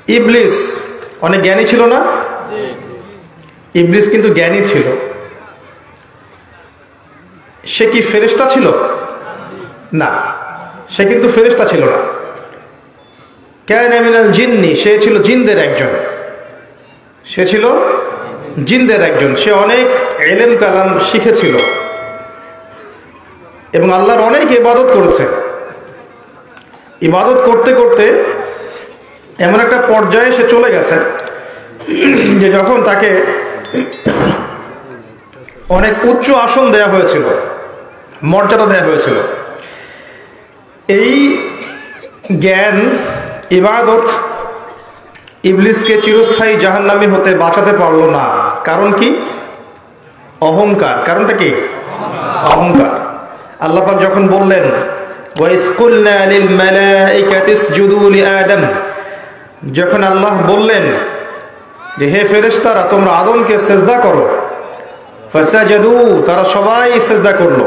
ইবলিস অনেক জ্ঞানী ছিল না? ইবলিস কিন্তু জ্ঞানী ছিল। সে কি ফেরেশতা ছিল? না, সে কিন্তু ফেরেশতা ছিল না। কানা মিনাল জিন্নি, সে ছিল জিনদের একজন। সে ছিল জিনদের একজন। সে অনেক ইলম কালাম শিখেছিল এবং আল্লাহর অনেক ইবাদত করেছে। ইবাদত করতে করতে এমন একটা পর্যায়ে সে চলে গেছে যে যখন তাকে অনেক উচ্চ আসন দেয়া হয়েছিল, মর্যাদা দেয়া হয়েছিল। এই জ্ঞান ইবাদত ইবলিসকে চিরস্থায়ী জাহান্নামী হতে বাঁচাতে পারলো না। কারণ কি? অহংকার। কারণটা কি? অহংকার। আল্লাহ পাক যখন বললেন ওয়াইজ কুলনা লিল মালাইকাতি ইসজুদু লিআদম, যখন আল্লাহ বললেন যে হে ফেরেশতারা তোমরা আদমকে সিজদা করো, ফাসাজাদু, তারা সবাই সিজদা করলো,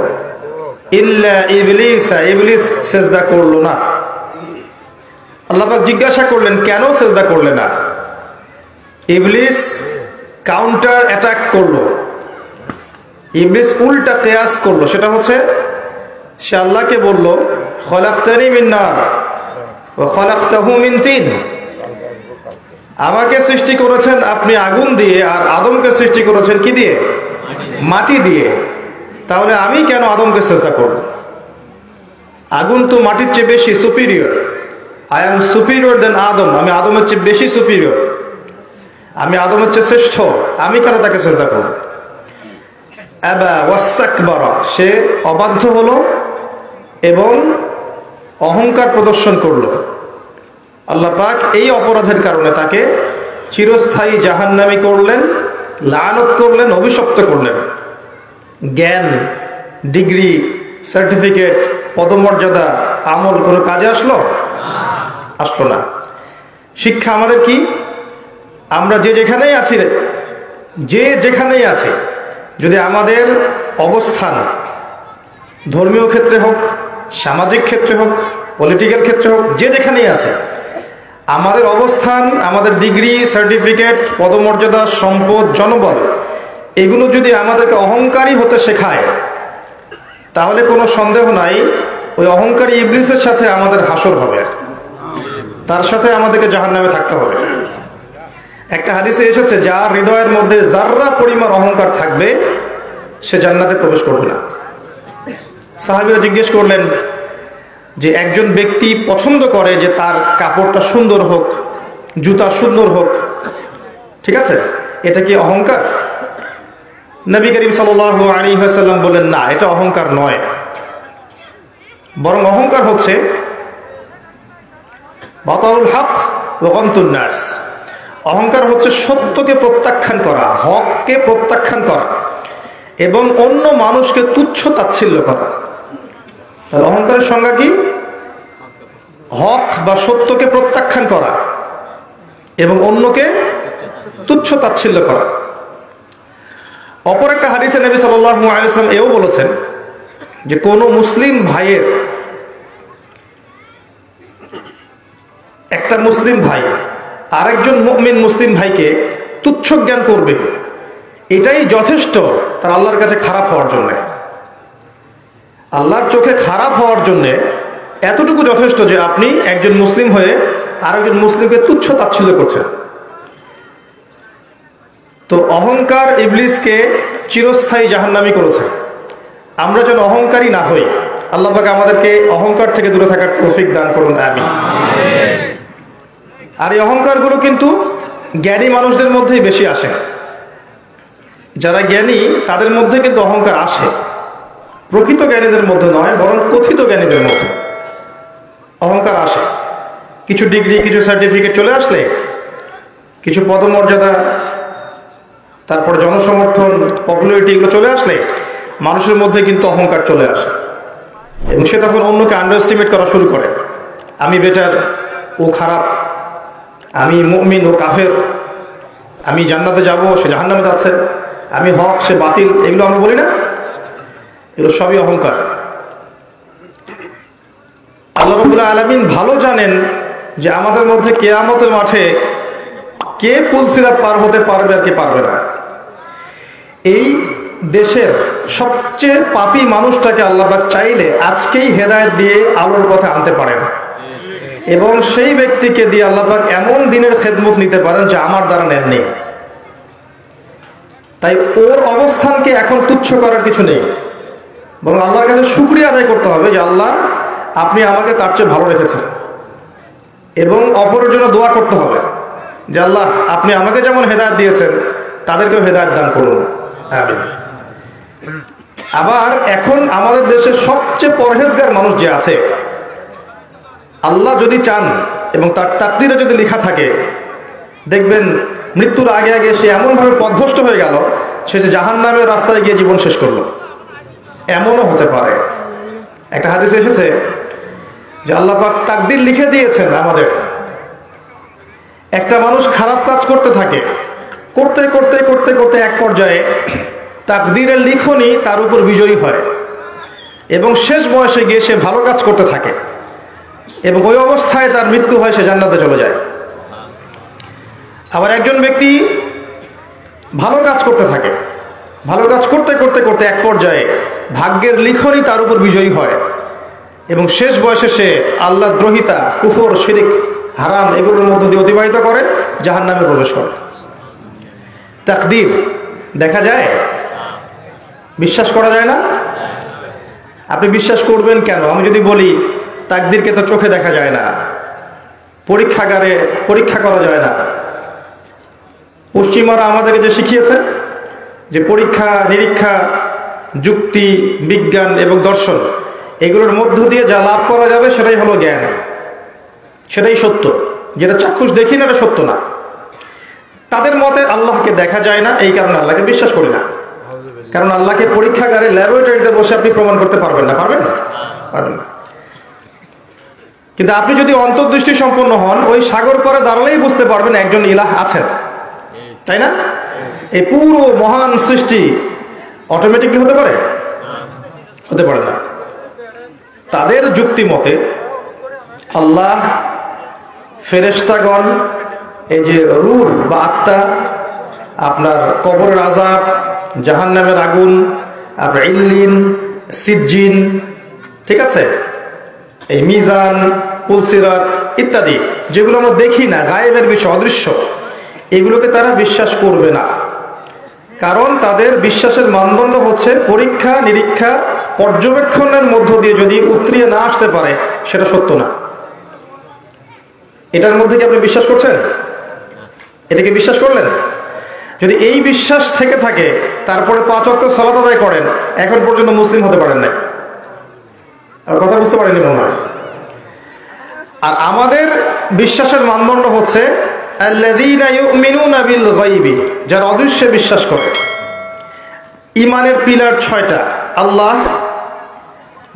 ইল্লা ইবলিস, ইবলিস সিজদা করলো না। আল্লাহ পাক জিজ্ঞাসা করলেন কেন সিজদা করলে না? ইবলিস কাউন্টার অ্যাটাক করলো, ইবলিস উল্টা কিয়াস করলো। সেটা হচ্ছে সে আল্লাহকে বলল খলাকতানি মিন নার ওয়া খলাকতাহু মিন তিন, আমাকে সৃষ্টি করেছেন আপনি আগুন দিয়ে আর আদমকে সৃষ্টি করেছেন কি দিয়ে? মাটি দিয়ে। তাহলে আমি কেন আদমকে সিজদা করব? আগুন তো মাটির চেয়ে বেশি সুপিরিয়র। আই এম সুপিরিয়র দেন আদম, আমি আদমের চেয়ে বেশি সুপিরিয়র, আমি আদমের চেয়ে শ্রেষ্ঠ, আমি কেন তাকে সিজদা করব? আবা ওয়াস্তাকবারা, সে অবাধ্য হলো এবং অহংকার প্রদর্শন করলো। আল্লাহ পাক এই অপরাধের কারণে তাকে চিরস্থায়ী জাহান্নামী করলেন, লানত করলেন, অভিশপ্ত করলেন। জ্ঞান, ডিগ্রি, সার্টিফিকেট, পদমর্যাদা, আমল কোনো কাজে আসলো? আসলো না। শিক্ষা আমাদের কি? আমরা যে যেখানেই আছি, যে যেখানেই আছি, যদি আমাদের অবস্থান ধর্মীয় ক্ষেত্রে হোক, সামাজিক ক্ষেত্রে হোক, পলিটিক্যাল ক্ষেত্রে হোক, যে যেখানেই আছে, আমাদের অবস্থান, আমাদের ডিগ্রি, সার্টিফিকেট, পদমর্যাদা, সম্পদ, জনবল, এগুলো যদি আমাদেরকে অহংকারী হতে শেখায়, তাহলে কোনো সন্দেহ নাই ওই অহংকারী ইবলিসের সাথে আমাদের হাসর হবে, তার সাথে আমাদেরকে জাহান্নামে থাকতে হবে। একটা হাদিসে এসেছে যার হৃদয়ের মধ্যে যাররা পরিমাণ অহংকার থাকবে সে জান্নাতে প্রবেশ করবে না। সাহাবীরা জিজ্ঞেস করলেন যে একজন ব্যক্তি পছন্দ করে যে তার কাপড়টা সুন্দর হোক, জুতা সুন্দর হোক, ঠিক আছে, এটা কি অহংকার? নবী করিম সাল্লাল্লাহু আলাইহি ওয়াসাল্লাম বলেন না, এটা অহংকার নয়, বরং অহংকার হচ্ছে বাতারুল হক ওয়া গামতুন নাস। অহংকার হচ্ছে সত্যকে প্রত্যাখ্যান করা, হককে প্রত্যাখ্যান করা এবং অন্য মানুষকে তুচ্ছ তাচ্ছিল্য করা। তাহলে অহংকারের সংজ্ঞা কি? হক বা সত্যকে প্রত্যাখ্যান করা এবং অন্যকে তুচ্ছ তাচ্ছিল্য করা। অপর একটা হাদিসে নবী সাল্লাল্লাহু আলাইহি ওয়াসাল্লাম এও বলেছেন যে কোন মুসলিম ভাইয়ের, একটা মুসলিম ভাই আরেকজন মুমিন মুসলিম ভাইকে তুচ্ছ জ্ঞান করবে, এটাই যথেষ্ট তার আল্লাহর কাছে খারাপ হওয়ার জন্য। আল্লাহর চোখে খারাপ হওয়ার জন্য এতটুকু যথেষ্ট যে আপনি একজন মুসলিম হয়ে আরেকজন মুসলিমকে তুচ্ছ তাচ্ছিল্য করছেন। তো অহংকার ইবলিসকে চিরস্থায়ী জাহান্নামী করেছে। আমরা যেন অহংকারী না হই। আল্লাহ পাক আমাদেরকে অহংকার থেকে দূরে থাকার তৌফিক দান করুন, আমিন। আর এই অহংকারগুলো কিন্তু জ্ঞানী মানুষদের মধ্যেই বেশি আসে। যারা জ্ঞানী তাদের মধ্যে কিন্তু অহংকার আসে, প্রকৃত জ্ঞানীদের মধ্যে নয়, বরং কথিত জ্ঞানীদের মধ্যে অহংকার আসে। কিছু ডিগ্রি, কিছু সার্টিফিকেট চলে আসলে, কিছু পদমর্যাদা, তারপর জনসমর্থন, পপুলারিটি, এগুলো চলে আসলে মানুষের মধ্যে কিন্তু অহংকার চলে আসে এবং সে তখন অন্যকে আন্ডারএস্টিমেট করা শুরু করে। আমি বেটার, ও খারাপ, আমি মুমিন, ও কাফের, আমি জান্নাতে যাব, সে জাহান্নামে যাচ্ছে, আমি হক, সে বাতিল, এগুলো আমরা বলি না? এগুলো সবই অহংকার। আল্লাহ রাব্বুল আলামিন ভালো জানেন যে আমাদের মধ্যে কিয়ামতের মাঠে কে পুলসিরাত পার হতে পারবে আর কে পারবে না। এই দেশের সবচেয়ে পাপী মানুষটাকে আল্লাহ পাক চাইলে আজকেই হেদায়েত দিয়ে আলোর পথে আনতে পারেন, এবং সেই ব্যক্তিকে দিয়ে আল্লাহ পাক এমন দিনের খেদমত নিতে পারেন যা আমার দ্বারা নেননি। তাই ওর অবস্থানকে এখন তুচ্ছ করার কিছু নেই, বরং আল্লাহর কাছে শুকরিয়া আদায় করতে হবে যে আল্লাহ আপনি আমাকে তার চেয়ে ভালো রেখেছেন, এবং অপরের জন্য দোয়া করতে হবে যে আল্লাহ আপনি আমাকে যেমন হেদায়েত দিয়েছেন তাদেরকেও হেদায়েত দান করুন, আমিন। আবার এখন আমাদের দেশের সবচেয়ে পরহেজগার মানুষ যে আছে, আল্লাহ যদি চান এবং তার তাকদীরে যদি লেখা থাকে, দেখবেন মৃত্যুর আগে আগে সে এমনভাবে পথভ্রষ্ট হয়ে গেল, সে যে জাহান্নামের রাস্তায় গিয়ে জীবন শেষ করলো, এমনও হতে পারে। একটা হাদিসে এসেছে যে আল্লাহ পাক তাকদীর লিখে দিয়েছেন আমাদের। একটা মানুষ খারাপ কাজ করতে থাকে, করতে করতে করতে করতে এক পর্যায়ে তাকদীরের লিখনই তার উপর বিজয়ী হয়, এবং শেষ বয়সে গিয়ে সে ভালো কাজ করতে থাকে, এবং ওই অবস্থায় তার মৃত্যু হয়, সে জান্নাতে চলে যায়। আবার একজন ব্যক্তি ভালো কাজ করতে থাকে, ভালো কাজ করতে করতে করতে এক পর্যায়ে ভাগ্যের লিখনই তার উপর বিজয়ী হয়, এবং শেষ বয়সে সে আল্লাহ দ্রোহিতা, কুফর, শিরিক, হারাম এগুলোর মধ্য দিয়ে অতিবাহিত করে, জাহান্নামে প্রবেশ করে। তাকদীর দেখা যায়, বিশ্বাস করা যায় না? আপনি বিশ্বাস করবেন কেন? আমি যদি বলি তাকদীরকে তো চোখে দেখা যায় না, পরীক্ষাগারে পরীক্ষা করা যায় না। পশ্চিমারা আমাদেরকে যে শিখিয়েছে যে পরীক্ষা নিরীক্ষা, যুক্তি, বিজ্ঞান এবং দর্শন এগুলোর মধ্য দিয়ে যা লাভ করা যাবে সেটাই হলো জ্ঞান, সেটাই সত্য। যেটা চাক্ষুষ দেখি না এটা সত্য না। তাদের মতে আল্লাহকে দেখা যায় না, এই কারণে আল্লাহকে বিশ্বাস করি না। কারণ আল্লাহকে পরীক্ষাগারে ল্যাবরেটরিতে বসে আপনি প্রমাণ করতে পারবেন না, পারবেন না, পারবেন না। কিন্তু আপনি যদি অন্তর্দৃষ্টি সম্পন্ন হন, ওই সাগর পাড়ে দাঁড়ালেই বুঝতে পারবেন একজন ইলাহ আছেন, তাই না? এই পুরো মহান সৃষ্টি অটোমেটিকলি হতে পারে? হতে পারে না। তাদের যুক্তি মতে আল্লাহ, ফেরেশতাগণ, এই যে রূহ বা আত্মা, আপনার কবরের আযাব, জাহান্নামের আগুন, আপনার ইল্লিন, সিজ্জিন, ঠিক আছে, এই মিজান, পুলসিরাত ইত্যাদি যেগুলো আমরা দেখি না, গায়েবের বিষয়, অদৃশ্য, এগুলোকে তারা বিশ্বাস করবে না। কারণ তাদের বিশ্বাসের মানদণ্ড হচ্ছে পরীক্ষা নিরীক্ষা পর্যবেক্ষণের মধ্য দিয়ে যদি উতরিয়ে না আসতে পারে সেটা সত্য না। এটার মধ্যে কি আপনি বিশ্বাস করছেন? এটাকে বিশ্বাস করলেন? যদি এই বিশ্বাস থেকে থাকে তারপরে 5 ওয়াক্ত সালাত আদায় করেন, এখন পর্যন্ত মুসলিম হতে পারেন না। আর কথা বুঝতে পারেননি মনে হয়। আর আমাদের বিশ্বাসের মানদণ্ড হচ্ছে আল্লাযীনা ইউমিনুনা বিল গায়বি, যারা অদৃশ্যে বিশ্বাস করে। ঈমানের পিলার 6টা: আল্লাহ,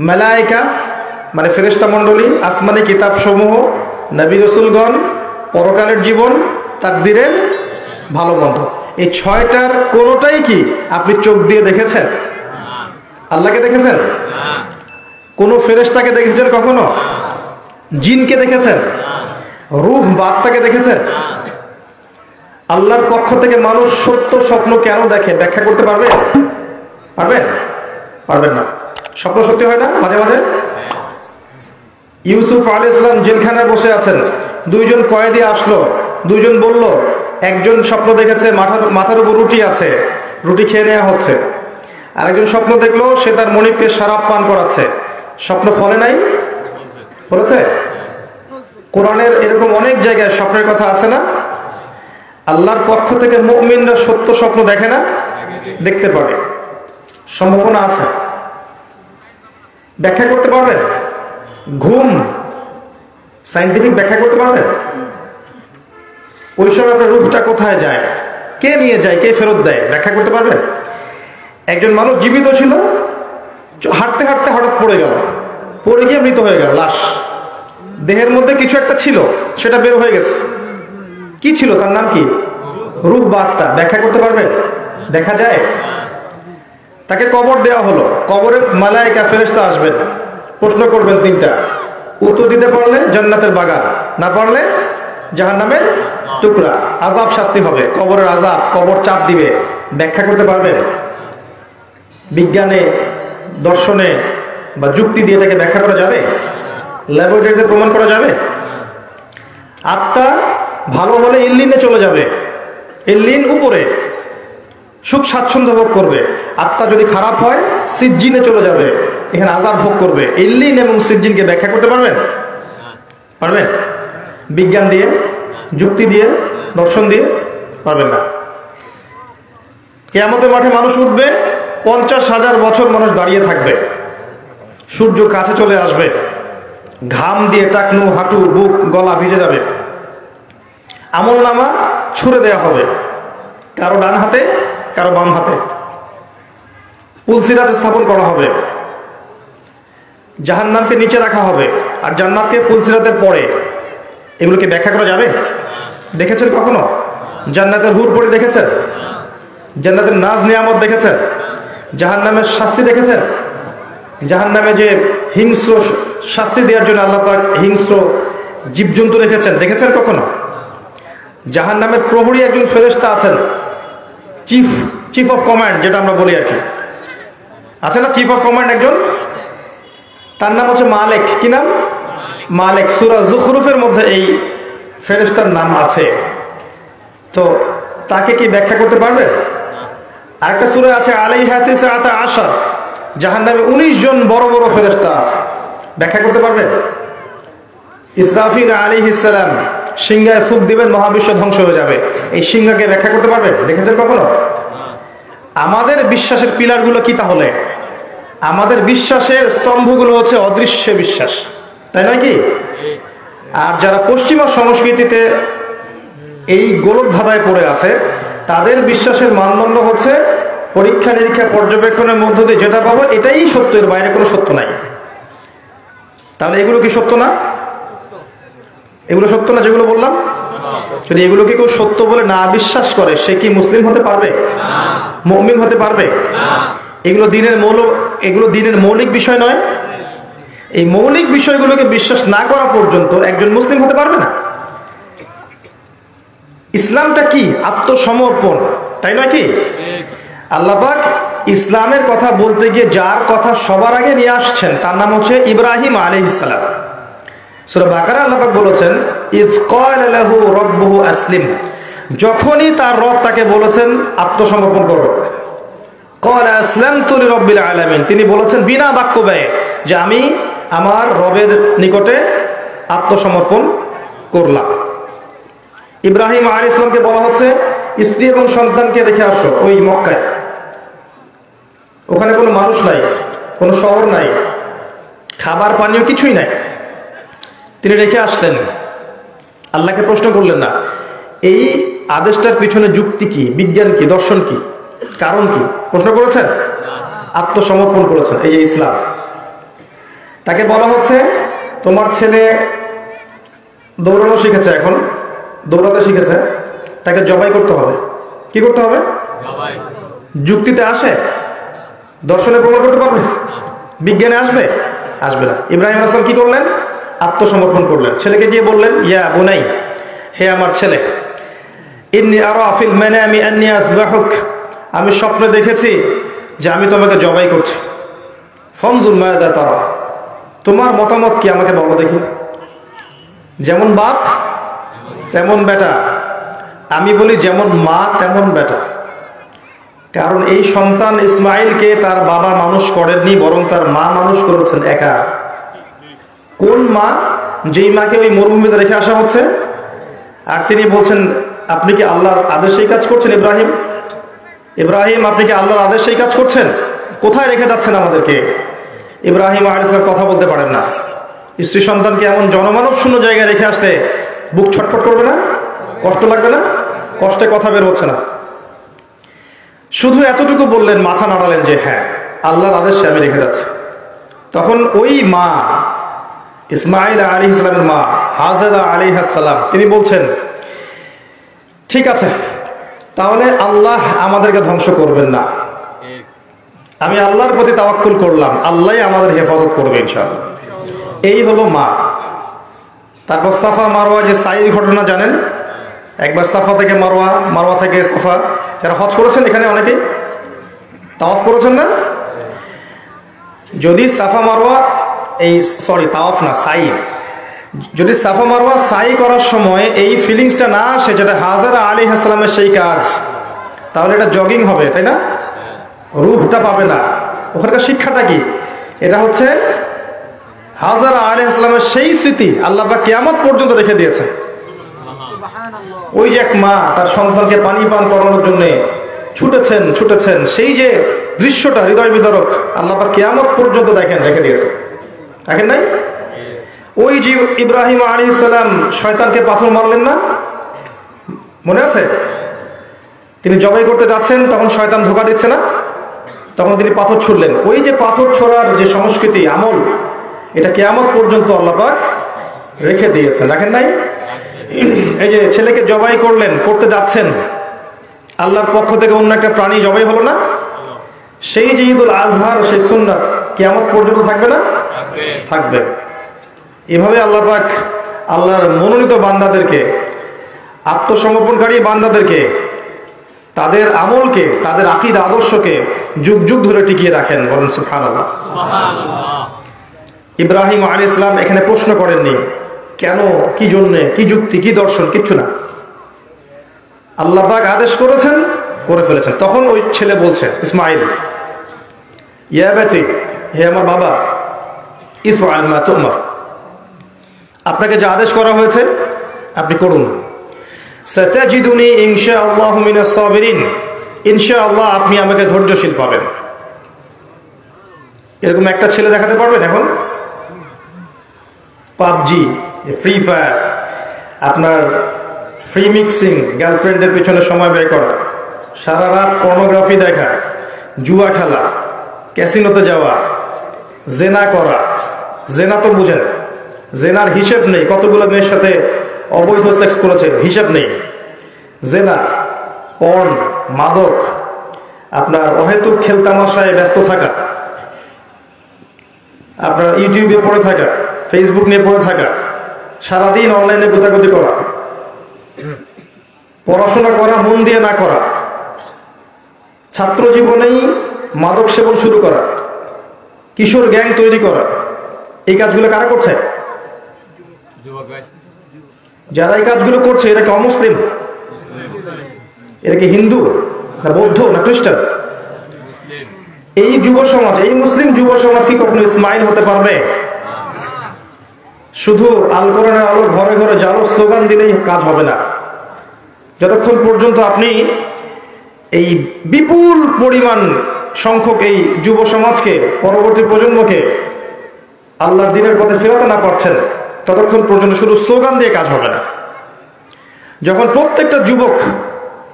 মালায়েকা মানে ফেরেশতা মণ্ডলী, আসমানি কিতাব সমূহ, নবী রাসূলগণ, পরকালের জীবন, তাকদীরের ভালো মন্দ। এই 6টার কোনোটাই কি আপনি চোখ দিয়ে দেখেছেন? আল্লাহকে দেখেছেন? কোন ফেরেশতাকে দেখেছেন কখনো? জিনকে দেখেছেন? রূহ বা আত্মাকে দেখেছেন? আল্লাহর পক্ষ থেকে মানুষ সত্য স্বপ্ন কেন দেখে ব্যাখ্যা করতে পারবে? পারবেন? পারবেন না। স্বপ্ন সত্যি হয় না মাঝে মাঝে? ইউসুফ আলাইহিস সালাম জেলখানায় বসে আছেন, 2 জন কয়েদি আসলো, 2 জন বলল, একজন স্বপ্ন দেখেছে মাথার উপর রুটি আছে, রুটি খেয়ে নেওয়া হচ্ছে। আরেকজন স্বপ্ন দেখলো সে তার মনিবকে শরাব পান করাচ্ছে। স্বপ্ন ফলে নাই? ফলেছে? কোরআনের এরকম অনেক জায়গায় স্বপ্নের কথা আছে না? আল্লাহর পক্ষ থেকে মুমিনরা সত্য স্বপ্ন দেখে না? দেখতে পারে, সম্ভাবনা আছে। ব্যাখ্যা করতে পারবেন? ঘুম সায়েন্টিফিক ব্যাখ্যা করতে পারবেন? ওই সময় আপনার রূহটা কোথায় যায়, কে নিয়ে যায়, কে ফেরত দেয়, ব্যাখ্যা করতে পারবেন? একজন মানুষ জীবিত ছিল, হাঁটতে হাঁটতে হঠাৎ পড়ে গেল, পড়ে গিয়ে মৃত হয়ে গেল, লাশ। দেহের মধ্যে কিছু একটা ছিল, সেটা বের হয়ে গেছে। কি ছিল? তার নাম কি? রূহ বা আত্মা। ব্যাখ্যা করতে পারবেন? দেখা যায়? তাকে কবর দেওয়া হলো, কবরে মালায়েকা ফেরেশতা আসবেন, প্রশ্ন করবেন 3টা। উত্তর দিতে পারলে জান্নাতের বাগান, না পারলে জাহান্নামের টুকরা। আযাব শাস্তি হবে, কবরের আযাব, কবর চাপ দিবে। ব্যাখ্যা করতে পারবেন? বিজ্ঞানে, দর্শনে বা যুক্তি দিয়ে এটাকে ব্যাখ্যা করা যাবে? ল্যাবরেটরিতে প্রমাণ করা যাবে? আত্মা ভালো হলে ইল্লিনে চলে যাবে, ইল্লিন উপরে সুখ স্বাচ্ছন্দ্য ভোগ করবে। আত্মা যদি খারাপ হয় সিজ্জিনে চলে যাবে, এখানে আযাব ভোগ করবে। ইল্লিন এবং সিজ্জিনকে ব্যাখ্যা করতে পারবেন? পারবেন? বিজ্ঞান দিয়ে, যুক্তি দিয়ে, দর্শন দিয়ে? পারবেন না। কিয়ামতের মাঠে মানুষ উঠবে, 50,000 বছর মানুষ দাঁড়িয়ে থাকবে, সূর্য কাছে চলে আসবে, ঘাম দিয়ে টাকনু, হাঁটু, বুক, গলা ভিজে যাবে। আমলনামা ছুড়ে দেওয়া হবে, কারো ডান হাতে, কারো বাম হাতে। পুলসিরাতে স্থাপন করা হবে, জাহান্নামকে নিচে রাখা হবে আর জান্নাতকে পুলসিরাতের পরে। এগুলোকে ব্যাখ্যা করা যাবে? দেখেছেন কখনো জান্নাতের হুর পড়ে দেখেছেন? জান্নাতের নাজ নিয়ামত দেখেছেন? জাহান্নামের শাস্তি দেখেছেন? জাহান্নামে যে হিংস্র শাস্তি দেওয়ার জন্য আল্লাহ পাক হিংস্র জীবজন্তু রেখেছেন, দেখেছেন কখনো? জাহান্নামের প্রহরী একজন ফেরেশতা আছেন, চিফ অফ কমান্ড যেটা আমরা বলি আর কি, আছে না চিফ অফ কমান্ড একজন? তার নাম হচ্ছে মালেক। কি নাম? মালেক। সূরা যুখরুফের মধ্যে এই ফেরেশতার নাম আছে। তো তাকে কি ব্যাখ্যা করতে পারবে? আরেকটা সূরা আছে আলাইহা তিসআতা আশার, জাহান্নামে 19 জন বড় বড় ফেরেশতা আছে, ব্যাখ্যা করতে পারবেন? ইসরাফিল আলাইহিস সালাম সিংহায় ফুঁক দিবেন, মহাবিশ্ব ধ্বংস হয়ে যাবে। এই সিংহাকে ব্যাখ্যা করতে পারবেন? দেখেছেন কখনো? আমাদের বিশ্বাসের পিলারগুলো কি তাহলে? আমাদের বিশ্বাসের স্তম্ভগুলো হচ্ছে অদৃশ্য বিশ্বাস, তাই নয় কি? আর যারা পশ্চিমা সংস্কৃতিতে এই গোলক ধাঁধায় পড়ে আছে, তাদের বিশ্বাসের মানদণ্ড হচ্ছে পরীক্ষা নিরীক্ষা পর্যবেক্ষণের মধ্য দিয়ে যেটা পাবো এটাই সত্য, এর বাইরে কোনো সত্য নাই। তাহলে এগুলো কি সত্য না? এগুলো সত্য না যেগুলো বললাম? যদি এগুলোকে কেউ সত্য বলে না বিশ্বাস করে, সে কি মুসলিম হতে পারবে? মুমিন হতে পারবে? এগুলো দিনের মৌলিক বিষয় নয়। এই মৌলিক বিষয়গুলোকে বিশ্বাস না করা পর্যন্ত একজন মুসলিম হতে পারবে না। ইসলামটা কি? আত্মসমর্পণ, তাই নয় কি? আল্লাহ পাক ইসলামের কথা বলতে গিয়ে যার কথা সবার আগে নিয়ে আসছেন তার নাম হচ্ছে ইব্রাহিম আলাইহিস সালাম। সূরা বাকারা আল্লাহ পাক বলেছেন ইয ক্বালা লাহু রাব্বুহু আসলিম, যখনই তার রব তাকে বলেছেন আত্মসমর্পণ করো। ক্বালা আসলামতু লিরাব্বিল আলামিন, তিনি বলেছেন বিনা বাক্য ব্যয়ে যে আমি আমার রবের নিকটে আত্মসমর্পণ করলাম। ইব্রাহিম আলাইহিস সালামকে বলা হচ্ছে স্ত্রী এবং সন্তানকে রেখে আসো ওই মক্কায়, ওখানে কোনো মানুষ নাই, কোনো শহর নাই, খাবার পানীয় কিছুই নাই। তিনি রেখে আসলেন, আল্লাহকে প্রশ্ন করলেন না। এই আদেশটার পিছনে যুক্তি কি, বিজ্ঞান কি, দর্শন কি, কারণ কি প্রশ্ন করেছেন? আত্মসমর্পণ করেছেন। এই যে ইসলাম, তাকে বলা হচ্ছে তোমার ছেলে দৌড়ানো শিখেছে, এখন দৌড়াতে শিখেছে, তাকে জবাই করতে হবে। কি করতে হবে? যুক্তিতে আসে? দর্শনে প্রমাণ করতে পারবে? বিজ্ঞানে আসবে? আসবে না। ইব্রাহিম আলাইহিস সালাম কি করলেন? আত্মসমর্পণ করলেন। ছেলেকে গিয়ে বললেন ইয়া বুনাই, হে আমার ছেলে, ইন্নী আরা ফিল মানামি আন্নী আযবাহুক, আমি স্বপ্নে দেখেছি যে আমি তোমাকে জবাই করছি। ফানজুর মাযা তারা, তোমার মতামত কি আমাকে বলো দেখি। যেমন বাপ তেমন বেটা, আমি বলি যেমন মা তেমন বেটা। কারণ এই সন্তান ইসমাইলকে তার বাবা মানুষ করেননি, বরং তার মা মানুষ করেছেন একা। কোন মা? যেই মাকে ওই মরুভূমিতে রেখে আসা হচ্ছে, আর তিনি বলছেন আপনি কি আল্লাহর আদেশেই কাজ করছেন? ইব্রাহিম আপনি কি আল্লাহর আদেশেই কাজ করছেন? কোথায় রেখে যাচ্ছেন আমাদেরকে? ইব্রাহিম আলাইহিস সালাম কথা বলতে পারেন না। স্ত্রী সন্তানকে এমন জনমানব শূন্য জায়গায় রেখে আসলে বুক ছটফট করবে না? কষ্ট লাগবে না? কষ্টে কথা বের হচ্ছে না। শুধু এতটুকু বললেন, মাথা নাড়ালেন যে হ্যাঁ আল্লাহর আদেশে আমি রেখে যাচ্ছি। তখন ওই মা, ইসমাইল আলাইহিস সালামের মা হাজেরা আলাইহিস সালাম, তিনি বলছেন ঠিক আছে, তাহলে আল্লাহ আমাদেরকে ধ্বংস করবেন না, আমি আল্লাহর প্রতি তাওয়াক্কুল করলাম, আল্লাহই আমাদের হেফাজত করবে ইনশাআল্লাহ। এই হলো মা। তারপর সাফা মারওয়া যে সাইর ঘটনা জানেন, একবার সাফা থেকে মারওয়া, মারওয়া থেকে সাফা। যারা হজ করেছেন এখানে অনেকেই তাওয়াফ করেছেন না? যদি সাফা মারওয়া তাওয়াফ না, সাই, যদি সাফা মারওয়া সাই করার সময় এই ফিলিংসটা না আসে যেটা হাজরা আলাইহিস সালামের সেই কাজ, তাহলে এটা জগিং হবে, তাই না? রূহটা পাবে না। ওখানকার শিক্ষাটা কি? এটা হচ্ছে হাজরা আলাইহিস সালামের সেই স্মৃতি আল্লাহ পাক কিয়ামত পর্যন্ত রেখে দিয়েছে। ওই যে এক মা তার সন্তানকে পানি পান করানোর জন্য ছুটেছেন, সেই যে দৃশ্যটা হৃদয় বিদারক, আল্লাহ পাক কিয়ামত পর্যন্ত রেখে দিয়েছে। দেখেন নাই? ওই যে ইব্রাহিম আলাইহিস সালাম শয়তানকে পাথর মারলেন না, মনে আছে? তিনি জবাই করতে যাচ্ছেন, তখন শয়তান ধোঁকা দিচ্ছে না, তখন তিনি পাথর ছুড়লেন। ওই যে পাথর ছোড়ার যে সংস্কৃতি, আমল, এটা কিয়ামত পর্যন্ত আল্লাহ পাক রেখে দিয়েছেন। দেখেন নাই? এই যে ছেলেকে জবাই করতে যাচ্ছেন, আল্লাহর পক্ষ থেকে অন্য একটা প্রাণী জবাই হলো না, সেই যে ঈদুল আজহার সেই সুন্নাত কিয়ামত পর্যন্ত থাকবে না? থাকবে। এভাবে আল্লাহ পাক আল্লাহর মনোনীত বান্দাদেরকে, আত্মসমর্পণকারী বান্দাদেরকে, তাদের আমলকে, তাদের আকীদা আদর্শকে যুগ যুগ ধরে টিকিয়ে রাখেন। বলেন সুবহানাল্লাহ। ইব্রাহিম আলাইহিস সালাম এখানে প্রশ্ন করেননি কেন, কি জন্যে, কি যুক্তি, কি দর্শন, কিচ্ছু না। আল্লাহ পাক আদেশ করেছেন, করে ফেলেছেন। তখন ওই ছেলে বলছে, ইসমাইল, ইয়া বাতি, হে আমার বাবা, ইফআল মা তুমার, আপনাকে যে আদেশ করা হয়েছে আপনি করুন। সাতাজিদুনি ইনশাআল্লাহু মিনাস সাবিরিন, ইনশাআল্লাহ আপনি আমাকে ধৈর্যশীল পাবেন। এরকম একটা ছেলে দেখাতে পারবেন এখন? পাবজি, ফ্রি ফায়ার, আপনার ফ্রি মিক্সিং, গার্লফ্রেন্ডের পিছনে সময় ব্যয় করা, সারা রাত পর্নোগ্রাফি দেখা, জুয়া খেলা, ক্যাসিনোতে যাওয়া, জেনা করা। জেনা তো বুঝেন, জেনার হিসেব নেই, কতগুলো মেয়ের সাথে অবৈধ সেক্স করেছে, হিসাব নেই। জেনা, পর্ন, মাদক, আপনার অহেতুক খেলতামাশায় ব্যস্ত থাকা, আপনার ইউটিউবে পড়ে থাকা, ফেসবুক নিয়ে পড়ে থাকা, সারাদিন অনলাইনে গোতাগুতি করা, পড়াশোনা করা মন দিয়ে না করা, ছাত্র জীবনেই মাদক সেবন শুরু করা, কিশোর গ্যাং তৈরি করা, এই কাজগুলো কারা করছে? যারা এই কাজগুলো করছে এরা কি অমুসলিম? এরা কি হিন্দু না বৌদ্ধ না খ্রিস্টান? এই যুব সমাজ, এই মুসলিম যুব সমাজ কি কখনো ইসমাইল হতে পারবে? শুধু আল কোরআনের আলো ঘরে ঘরে জালো স্লোগান দিলেই কাজ হবে না। যতক্ষণ পর্যন্ত আপনি এই বিপুল পরিমাণ সংখ্যক এই যুব সমাজকে, পরবর্তী প্রজন্মকে আল্লাহর দ্বীনের পথে ফেরাতে না পারছেন, ততক্ষণ পর্যন্ত শুধু স্লোগান দিয়ে কাজ হবে না। যখন প্রত্যেকটা যুবক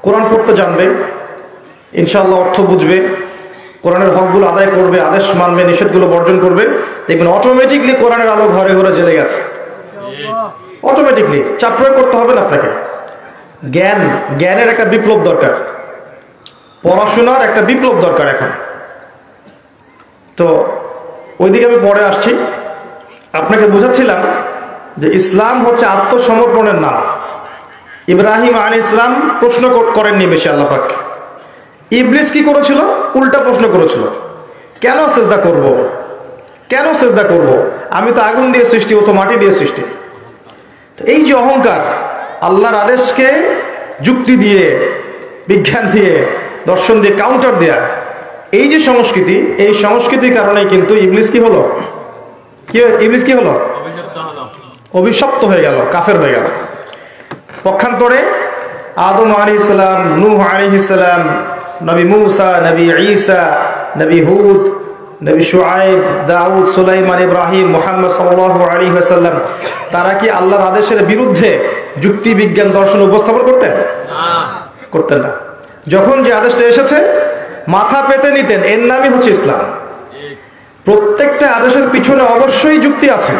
কোরআন পড়তে জানবে, ইনশাআল্লাহ অর্থ বুঝবে, কোরআনের হকগুলো আদায় করবে, আদেশ মানবে, নিষেধগুলো বর্জন করবে, দেখবেন অটোমেটিকলি কোরআনের আলো ঘরে ঘরে জ্বলে গেছে। অটোমেটিকলি চাপ প্রয়োগ করতে হবে না আপনাকে। জ্ঞানের একটা বিপ্লব দরকার, পড়াশোনার একটা বিপ্লব দরকার এখন। তো ওইদিকে আমি পরে আসছি। আপনাকে বোঝাচ্ছিলাম যে ইসলাম হচ্ছে আত্মসমর্পণের নাম। ইব্রাহিম আলাইহিস সালাম প্রশ্ন করেননি বেশি আল্লাহ পাক। ইবলিস কি করেছিল? উল্টা প্রশ্ন করেছিল, কেন সেজদা করব, কেন সেজদা করব, আমি তো আগুন দিয়ে সৃষ্টি, ও তো মাটি দিয়ে সৃষ্টি। এই যে অহংকার, আল্লাহর আদেশকে যুক্তি দিয়ে, বিজ্ঞান দিয়ে, দর্শন দিয়ে কাউন্টার দেয়া, এই যে সংস্কৃতি, এই সংস্কৃতির কারণে কিন্তু ইবলিস কি হলো? ইবলিস কি হলো? অভিশপ্ত হয়ে গেল, কাফের হয়ে গেল। পক্ষান্তরে আদম আলাইহিস সালাম, নূহ আলাইহিস সালাম, নবী মূসা, নবী ঈসা, নবী হুদ, নবী শুআয়ব, দাউদ, সুলাইমান, ইব্রাহিম, মুহাম্মদ সাল্লাল্লাহু আলাইহি ওয়াসাল্লাম, তারা কি আল্লাহর আদেশের বিরুদ্ধে যুক্তি, বিজ্ঞান, দর্শন উপস্থাপন করতেন? করতেন না। যখন যে আদেশটা এসেছে মাথা পেতে নিতেন। এর নামই হচ্ছে ইসলাম। প্রত্যেকটা আদেশের পিছনে অবশ্যই যুক্তি আছে,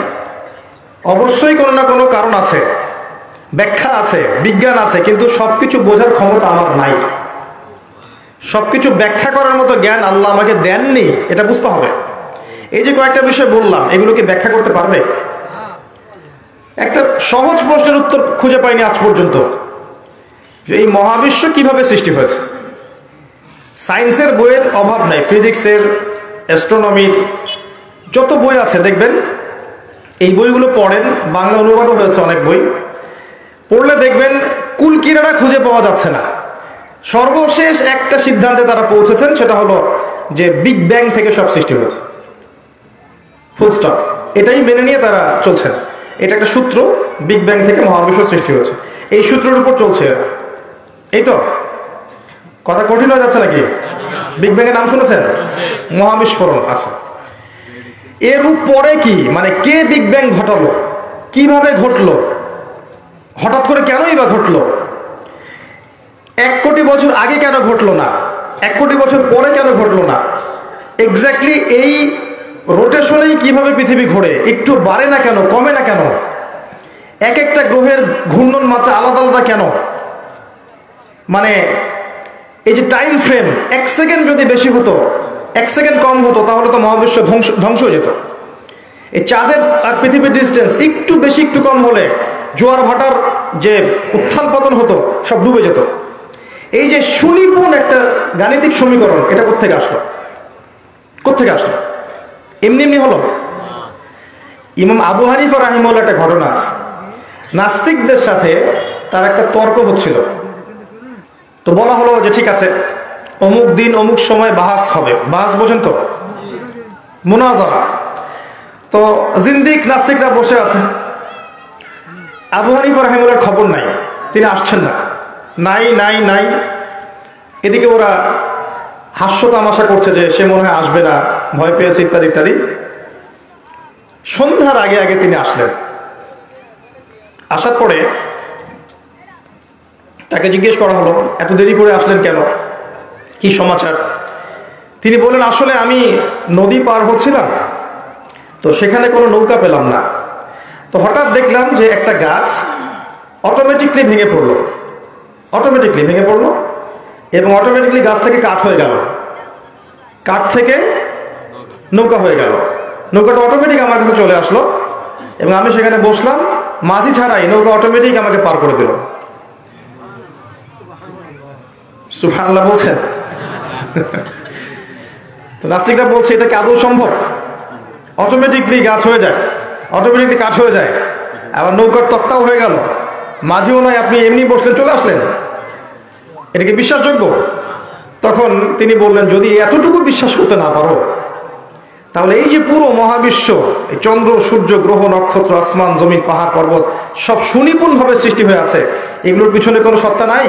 অবশ্যই কোনো না কোনো কারণ আছে, ব্যাখ্যা আছে, বিজ্ঞান আছে, কিন্তু সবকিছু বোঝার ক্ষমতা আমার নাই। সবকিছু ব্যাখ্যা করার মতো জ্ঞান আল্লাহ আমাকে দেননি, এটা বুঝতে হবে। এই যে কয়েকটা বিষয় বললাম, এগুলোকে ব্যাখ্যা করতে পারবে? একটা সহজ প্রশ্নের উত্তর খুঁজে পাইনি আজ পর্যন্ত, যে এই মহাবিশ্ব কিভাবে সৃষ্টি হয়েছে। সায়েন্সের বইয়ের অভাব নাই, ফিজিক্সের, অ্যাস্ট্রোনমির যত বই আছে দেখবেন, এই বইগুলো পড়েন, বাংলা অনুবাদও হয়েছে অনেক বই, পড়লে দেখবেন কুল কিনারা খুঁজে পাওয়া যাচ্ছে না। সর্বশেষ একটা সিদ্ধান্তে তারা পৌঁছেছেন, সেটা হলো যে বিগ ব্যাং থেকে সব সৃষ্টি হয়েছে, ফুল স্টপ। এটাই মেনে নিয়ে তারা চলছেন। এটা একটা সূত্র, বিগ ব্যাং থেকে মহাবিশ্ব সৃষ্টি হয়েছে, এই সূত্রের উপর চলছে। এই তো কথা কঠিন হয়ে যাচ্ছে নাকি? বিগ ব্যাং এর নাম শুনেছেন? মহাবিস্ফোরণ। আচ্ছা, এর উপরে কি মানে কে বিগ ব্যাং ঘটালো, কিভাবে ঘটলো, হঠাৎ করে কেনই বা ঘটলো, 1 কোটি বছর আগে কেন ঘটলো না, 1 কোটি বছর পরে কেন ঘটলো না, এক্স্যাক্টলি এই রোটেশনেই কিভাবে পৃথিবী ঘোরে, একটু বাড়ে না কেন, কমে না কেন, এক একটা গ্রহের ঘূর্ণন মাত্রা আলাদা আলাদা কেন, মানে এই যে টাইম ফ্রেম, 1 সেকেন্ড যদি বেশি হতো, 1 সেকেন্ড কম হতো, তাহলে তো মহাবিশ্ব ধ্বংস হয়ে যেত। এই চাঁদের আর পৃথিবীর ডিস্টেন্স একটু বেশি একটু কম হলে জোয়ার ভাটার যে উত্থান পতন হতো, সব ডুবে যেত। এই যে সুনিপুণ একটা গাণিতিক সমীকরণ, এটা কোত্থেকে আসলো? কোত্থেকে আসলো? এমনি এমনি হলো? ইমাম আবু হানিফা রাহিমাহুল্লাহ একটা ঘটনা আছে, নাস্তিকদের সাথে তার একটা তর্ক হচ্ছিল। তো বলা হলো যে ঠিক আছে, অমুক দিন অমুক সময় বাহাস হবে। বাহাস বোঝেন তো? মুনাজারা। তো জিন্দিক নাস্তিকরা বসে আছে, আবু হানিফা রাহিমাহুল্লাহর খবর নাই, তিনি আসছেন না, নাই নাই নাই। এদিকে ওরা হাস্য তামাশা করছে যে সে মনে হয় আসবে না, ভয় পেয়েছে, ইত্যাদি ইত্যাদি। সন্ধ্যার আগে আগে তিনি আসলেন। আসার পরে তাকে জিজ্ঞেস করা হলো, এত দেরি করে আসলেন কেন, কি সমাচার? তিনি বললেন, আসলে আমি নদী পার হচ্ছিলাম, তো সেখানে কোনো নৌকা পেলাম না, তো হঠাৎ দেখলাম যে একটা গাছ অটোমেটিকলি ভেঙে পড়লো, এবং অটোমেটিকলি গাছ থেকে কাঠ হয়ে গেল, কাঠ থেকে নৌকা হয়ে গেল। নৌকাটা অটোমেটিক আমার কাছে চলে আসলো এবং আমি সেখানে বসলাম, মাঝি ছাড়াই নৌকা অটোমেটিক আমাকে পার করে দিল। সুবহানাল্লাহ বলছেন। তো নাস্তিকরা বলছে, এটা কি আদৌ সম্ভব? অটোমেটিকলি গাছ হয়ে যায়, অটোমেটিকলি কাঠ হয়ে যায়, আবার নৌকার তক্তাও হয়ে গেল, মাঝিও নয়, আপনি এমনি বসলেন, চলে আসলেন, এটা কি বিশ্বাসযোগ্য? তখন তিনি বললেন, যদি এতটুকু বিশ্বাস করতে না পারো, তাহলে এই যে পুরো মহাবিশ্ব, এই চন্দ্র, সূর্য, গ্রহ, নক্ষত্র, আসমান, জমিন, পাহাড়, পর্বত সব সুনিপুণভাবে সৃষ্টি হয়ে আছে, এগুলোর পিছনে কোনো সত্তা নাই?